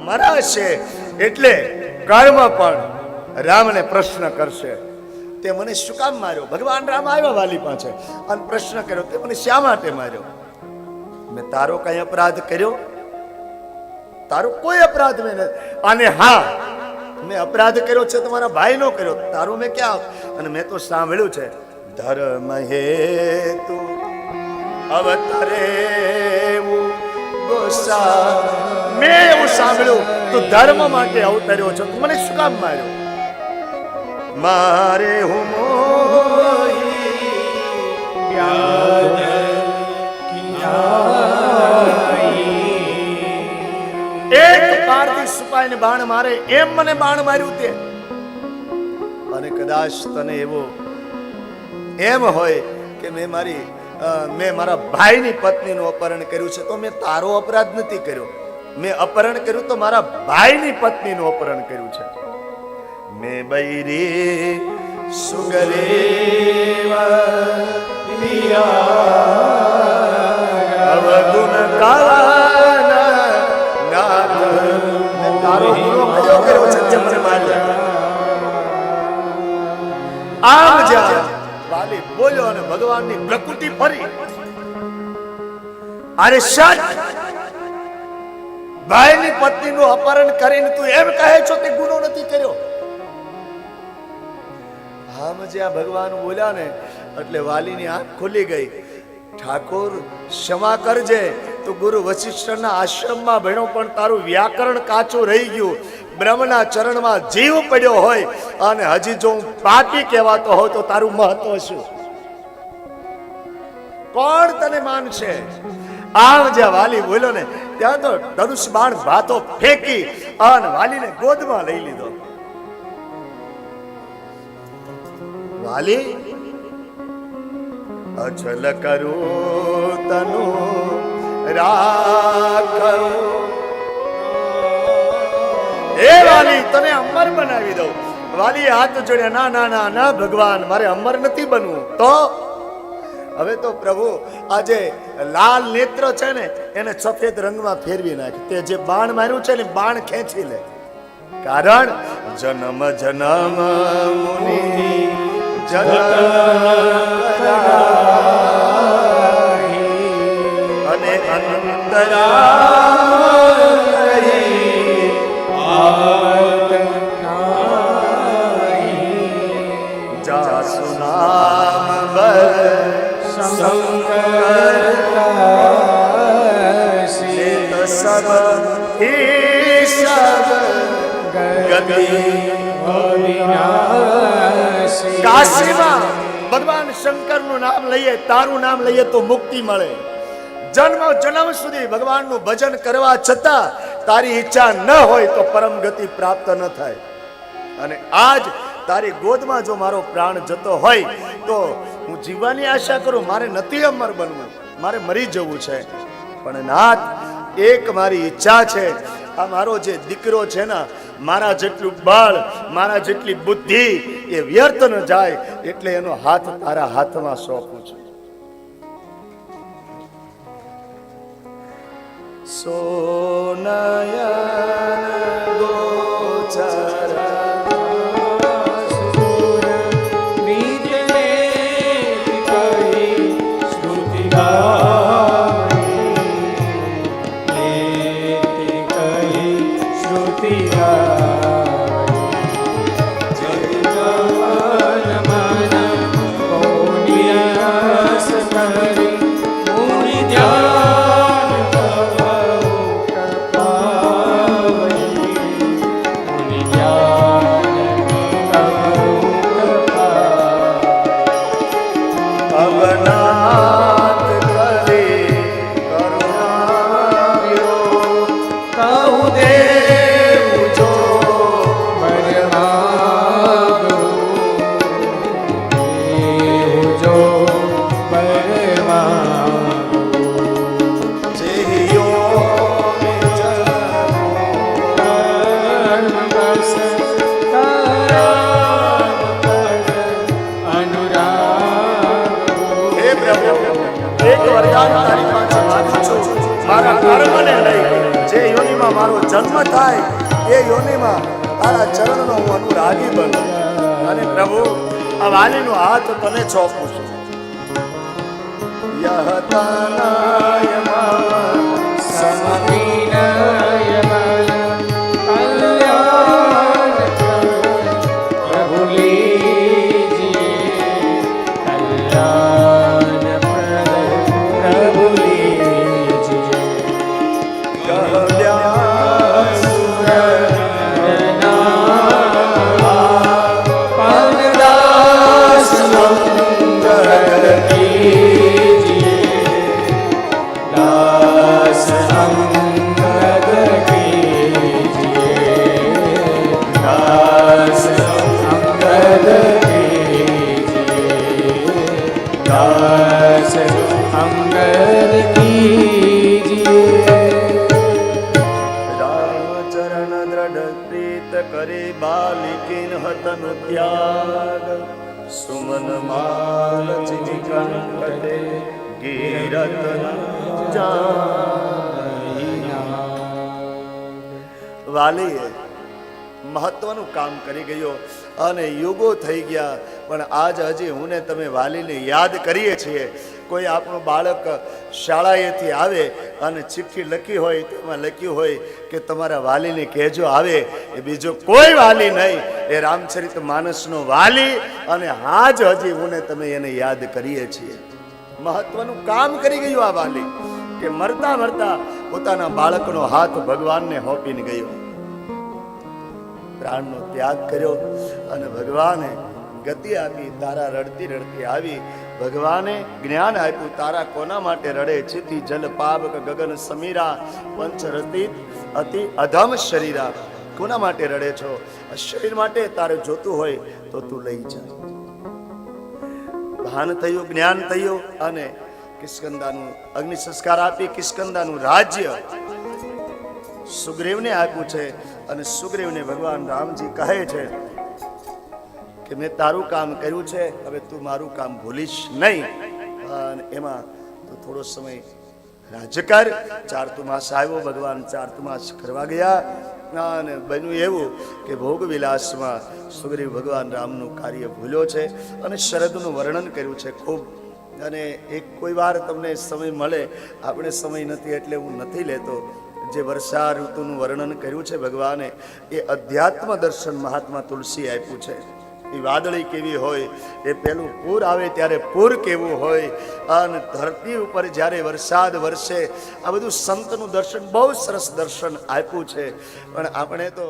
મરાશે. એટલે કર્મ પણ રામને પ્રશ્ન કરશે, તે મને શું કામ માર્યો? ભગવાન રામ આવ્યા વાલી પાસે અને પ્રશ્ન કર્યો, તે મને શા માટે માર્યો? મેં તારો કઈ અપરાધ કર્યો? તારો કોઈ અપરાધ મેં નથી. અને હા, મેં અપરાધ કર્યો છે તમારા ભાઈ નો કર્યો, તારો મેં ક્યાં? અને મેં તો સાંભળ્યું છે ધર્મ હેતુ અવતરે ગોસા. મેં એવું સાંભળ્યું તું ધર્મ માટે અવતર્યો છો, તું મને શું કામ માર્યો? મારે હું એક પારથી સુપાઈને બાણ મારે એમ મને બાણ માર્યું તે. અને કદાચ તને એવો એમ હોય કે મેં મારા ભાઈની પત્નીનું અપહરણ કર્યું છે, તો મેં તારો અપરાધ નથી કર્યો. મેં અપહરણ કર્યું તો મારા ભાઈની પત્નીનું અપહરણ કર્યું છે. મેં બૈરી સુગરેવ પિયા અવગુણ કાના નાથ. મેં તારો ગુનો કયો કર્યો છે જે મને માર્યો? આમ જા વાલી બોલ્યો અને ભગવાનની પ્રકૃતિ ફરી. અરે સત, ભાઈની પત્નીનું અપહરણ કરીને તું એમ કહે છો તે ગુનો નથી કર્યો? આમ જ્યાં ભગવાન બોલ્યા ને એટલે વાલીની આંખ ખુલી ગઈ. ઠાકોર ક્ષમા કરજે, તું ગુરુ વશિષ્ઠના આશ્રમમાં ભણ્યો પણ તારું વ્યાકરણ કાચું રહી ગયું. બ્રહ્મના ચરણમાં જીવ પડ્યો હોય અને હજી જો હું પાપી કહેવાતો હોઉં તો તારું મહત્વ શું? કોણ તને માનશે? આમ જ્યાં વાલી બોલ્યો ને ત્યાં તો ધનુષ બાણ ભાતો ફેંકી અને વાલીને ગોદમાં લઈ લીધો. વાલી અચલ કરું તનુ રાખું. એ વાલી તને અમર બનાવી દઉં. વાલી હાથ જોડ્યા, ના ના ના ના ભગવાન, મારે અમર નથી બનવું. તો હવે તો પ્રભુ આજે લાલ નેત્ર છે ને એને સફેદ રંગમાં ફેરવી નાખ. તે જે બાણ માર્યું છે ને બાણ ખેંચી લે. કારણ જન્મ જન્મ મુનિ અને અંતરા જાસુ નામ બર શંકર સબ હી સબ ગતિ. કાશીમાં ભગવાન શંકરનું નામ લઈએ, તારું નામ લઈએ તો મુક્તિ મળે. જન્મ જન્મ સુધી ભગવાનનું ભજન કરવા છતાં તારી ઈચ્છા ન હોય તો પરમ ગતિ પ્રાપ્ત ન થાય. અને આજ તારી ગોદમાં જો મારો પ્રાણ જતો હોય તો હું જીવવાની આશા કરું. મારે નથી અમર બનવું, મારે મરી જવું છે. પણ નાથ, એક મારી ઈચ્છા છે, આ મારો જે દીકરો છે ને, મારા જેટલું બળ, મારા જેટલી બુદ્ધિ એ વ્યર્થ ન જાય, એટલે એનો હાથ તારા હાથમાં સોંપું છું. સોનયન ગોચર મારા કર્મને લઈ જે યોની યોનિમાં મારો જન્મ થાય એ યોનિમાં તારા ચરણનો હું અનુરાગી બનું. અને પ્રભુ આ વાલીનો હાથ તને સોંપું છું. યહતાનાય મમ સમવિનય મન કલ્યાણ પ્રભુ લીજીએ કલ્યાણ પ્રભુ લીજીએ કહ્યા સુર પલદાસ મંગળ कीजिए दास अंगद कीजिए दास अंगद कीजिए दास अंगद कीजिए રામચરણ દ્રઢ પ્રીત કરે બાલિકીન હતન ત્યાગ સુમન માલ ચિકંકટે ગીરતન વાલીએ મહત્વનું કામ કરી ગયો અને યુગો થઈ ગયા, પણ આજ હજી હું ને તમે વાલીને યાદ કરીએ છીએ. કોઈ આપણું બાળક શાળાએથી આવે અને ચિઠ્ઠી લખી હોય તેમાં લખ્યું હોય કે તમારા વાલીને કહેજો આવે, એ બીજો કોઈ વાલી નહીં, એ રામચરિત માનસનો વાલી. અને આજ હજી હું ને તમે એને યાદ કરીએ છીએ. મહત્વનું કામ કરી ગયું આ વાલી કે મરતા મરતા પોતાના બાળકનો હાથ ભગવાનને હોપીને ગયો, પ્રાણનો ત્યાગ કર્યો અને ભગવાને ગતિ આપી. તારા રડતી રડતી આવી, ભગવાને જ્ઞાન આપ્યું. તારા કોના માટે રડે? ચિતિ જલ પાવક ગગન સમીરા પંચરતિત અતિ અધમ શરીરા. કોના માટે રડે છો? આ શરીર માટે. તારે જોતું હોય તો તું લઈ જા. ભાન થયું, જ્ઞાન થયું અને કિષ્કંધાનું અગ્નિ સંસ્કાર આપી કિષ્કંધાનું રાજ્ય સુગ્રીવને આપ્યું છે. અને સુગ્રીવને ભગવાન રામજી કહે છે કે મેં તારું કામ કર્યું છે, હવે તું મારું કામ ભૂલીશ નહીં. અને એમાં તું થોડો સમય રાજ્ય કર. ચારતુમાસ આવ્યો, ભગવાન ચારતુમાસ કરવા ગયા અને બન્યું એવું કે ભોગ વિલાસમાં સુગ્રીવ ભગવાન રામનું કાર્ય ભૂલ્યો છે અને શરદનું વર્ણન કર્યું છે ખૂબ. અને એક કોઈ વાર તમને સમય મળે, આપણે સમય નથી એટલે હું નથી લેતો. જે વર્ષા ઋતુનું વર્ણન કર્યું છે ભગવાને, એ અધ્યાત્મ દર્શન મહાત્મા તુલસી આપ્યું છે. એ વાદળી કેવી હોય, એ પેલું પૂર આવે ત્યારે પૂર કેવું હોય, અને ધરતી ઉપર જ્યારે વરસાદ વરસે, આ બધું સંતનું દર્શન, બહુ સરસ દર્શન આપ્યું છે. પણ આપણે તો